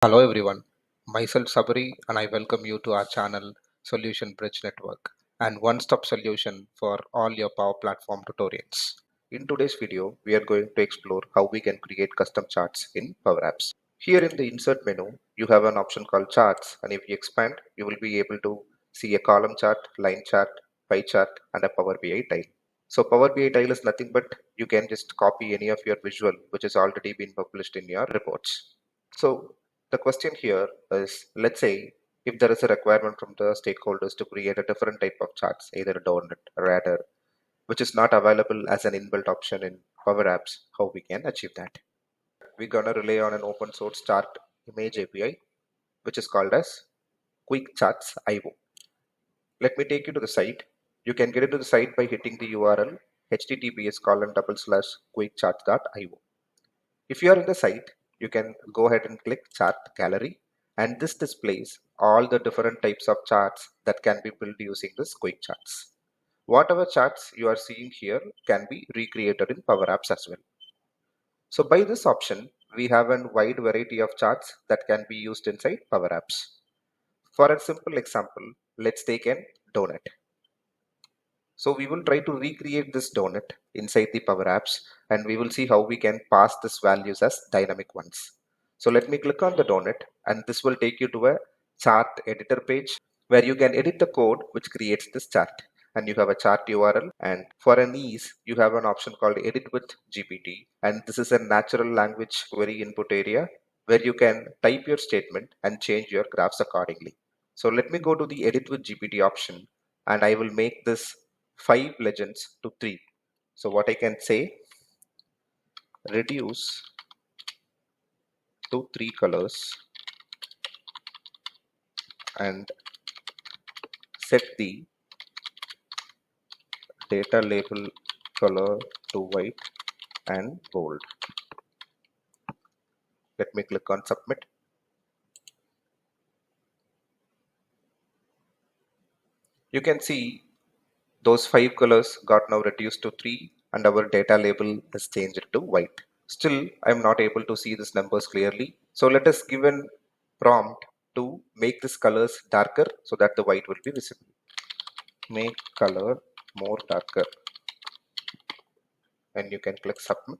Hello everyone, myself Sabri and I welcome you to our channel Solution Bridge Network and one-stop solution for all your Power Platform tutorials. In today's video, we are going to explore how we can create custom charts in PowerApps. Here in the insert menu, you have an option called charts, and if you expand, you will be able to see a column chart, line chart, pie chart and a Power BI tile. So Power BI tile is nothing but you can just copy any of your visual which has already been published in your reports. So the question here is, let's say if there is a requirement from the stakeholders to create a different type of charts, either a donut or adder, which is not available as an inbuilt option in Power Apps, how we can achieve that? We're gonna rely on an open source chart image API, which is called as Quick Charts IO. Let me take you to the site. You can get into the site by hitting the URL https://quickcharts.io. If you are in the site, you can go ahead and click Chart Gallery, and this displays all the different types of charts that can be built using this Quick Charts. Whatever charts you are seeing here can be recreated in Power Apps as well. So by this option, we have a wide variety of charts that can be used inside Power Apps. For a simple example, let's take a donut. So we will try to recreate this donut inside the Power Apps, and we will see how we can pass this values as dynamic ones. So let me click on the donut, and this will take you to a chart editor page where you can edit the code which creates this chart. And you have a chart URL, and for an ease, you have an option called Edit with GPT, and this is a natural language query input area where you can type your statement and change your graphs accordingly. So let me go to the Edit with GPT option, and I will make this 5 legends to 3. So what I can say, reduce to 3 colors and set the data label color to white and bold. Let me click on submit. You can see those 5 colors got now reduced to 3 and our data label is changed to white. Still, I'm not able to see these numbers clearly. So let us give a prompt to make these colors darker so that the white will be visible. Make color more darker, and you can click submit.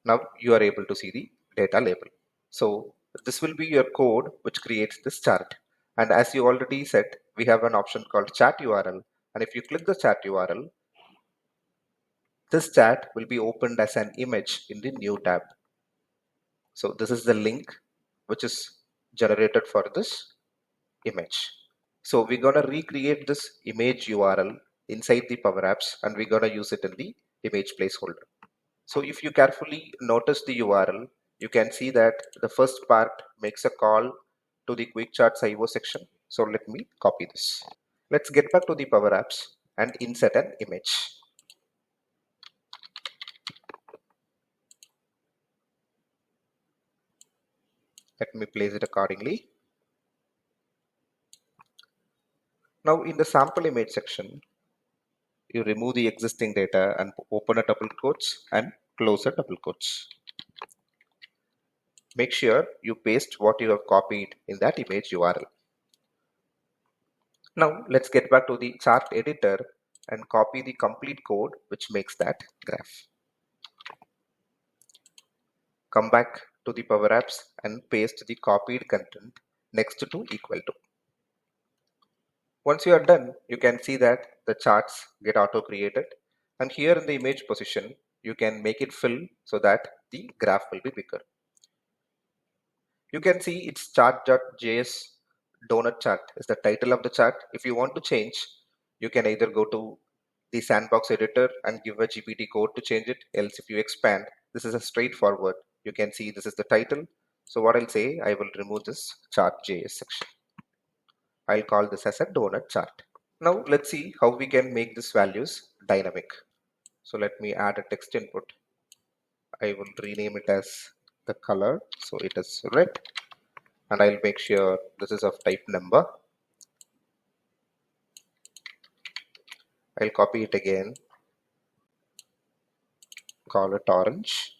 Now you are able to see the data label. So this will be your code which creates this chart. And as you already said, we have an option called chat URL. And if you click the chat URL, this chat will be opened as an image in the new tab. So this is the link which is generated for this image. So we're going to recreate this image URL inside the Power Apps, and we're going to use it in the image placeholder. So if you carefully notice the URL, you can see that the first part makes a call to the Quick Charts IO section. So let me copy this. Let's get back to the Power Apps and insert an image. Let me place it accordingly. Now in the sample image section, you remove the existing data and open a double quotes and close a double quotes. Make sure you paste what you have copied in that image URL. Now let's get back to the chart editor and copy the complete code which makes that graph. Come back to the Power Apps and paste the copied content next to equal to. Once you are done, you can see that the charts get auto created, and here in the image position you can make it fill so that the graph will be bigger. You can see it's chart.js donut chart is the title of the chart. If you want to change, you can either go to the sandbox editor and give a GPT code to change it. Else if you expand, this is a straightforward. You can see this is the title. So what I'll say, I will remove this chart.js section. I'll call this as a donut chart. Now let's see how we can make these values dynamic. So let me add a text input. I will rename it as the color. So it is red. And I'll make sure this is of type number. I'll copy it again call it orange,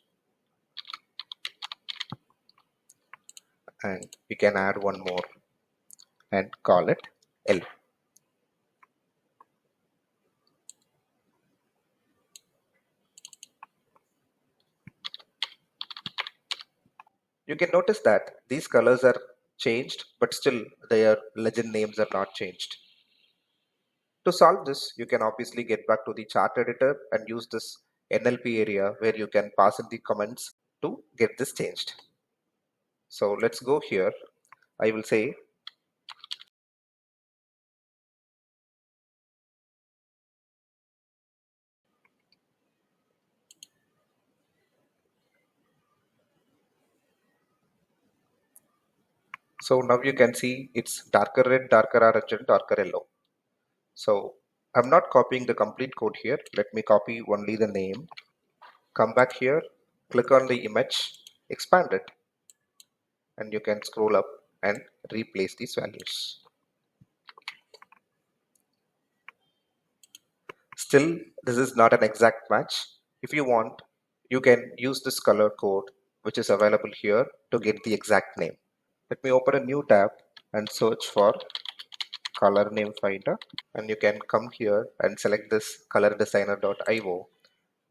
and we can add one more and call it L. You can notice that these colors are changed, but still their legend names are not changed. To solve this, you can obviously get back to the chart editor and use this NLP area where you can pass in the comments to get this changed. So let's go here. I will say so. Now you can see it's darker red, darker orange, and darker yellow. So I'm not copying the complete code here. Let me copy only the name. Come back here, click on the image, expand it, and you can scroll up and replace these values. Still, this is not an exact match. If you want, you can use this color code which is available here to get the exact name. Let me open a new tab and search for color name finder, and you can come here and select this colordesigner.io,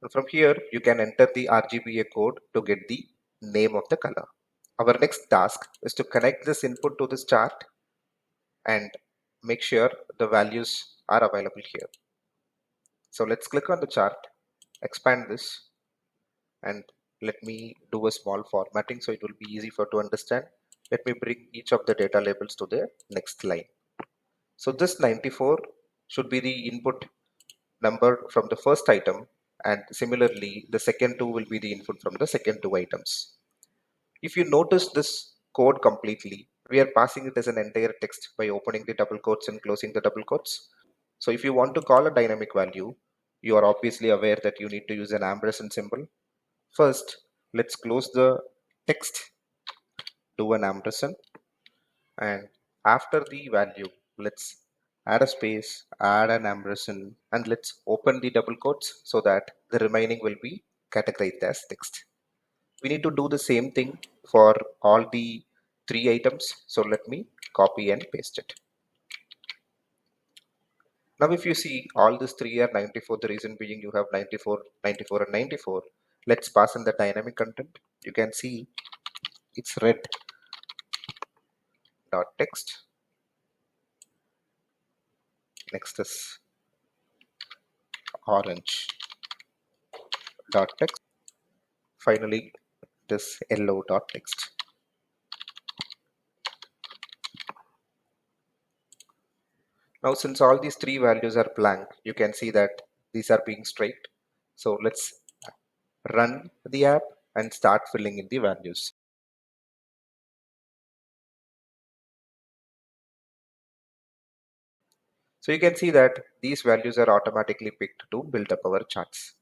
and from here you can enter the RGBA code to get the name of the color. Our next task is to connect this input to this chart and make sure the values are available here. So let's click on the chart, expand this, and let me do a small formatting so it will be easy for to understand. Let me bring each of the data labels to the next line. So this 94 should be the input number from the first item, and similarly the second two will be the input from the second two items. If you notice this code completely, we are passing it as an entire text by opening the double quotes and closing the double quotes. So if you want to call a dynamic value, you are obviously aware that you need to use an ampersand symbol. First, let's close the text, do an ampersand, and after the value, let's add a space, add an ampersand, and let's open the double quotes so that the remaining will be categorized as text. We need to do the same thing for all the three items. So let me copy and paste it. Now if you see all these three are 94, the reason being you have 94, 94 and 94. Let's pass in the dynamic content. You can see it's red dot text. Next is orange dot text. Finally, this yellow dot text. Now since all these three values are blank, you can see that these are being straight. So let's run the app and start filling in the values. So you can see that these values are automatically picked to build up our charts.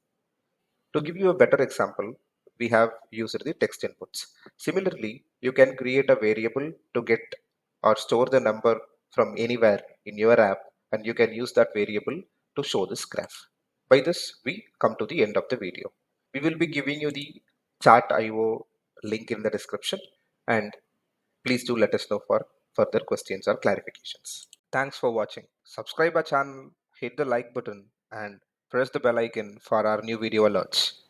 To give you a better example, we have used the text inputs. Similarly, you can create a variable to get or store the number from anywhere in your app, and you can use that variable to show this graph. By this, we come to the end of the video. We will be giving you the chart.io link in the description, and please do let us know for further questions or clarifications. Thanks for watching. Subscribe our channel, hit the like button, and press the bell icon for our new video alerts.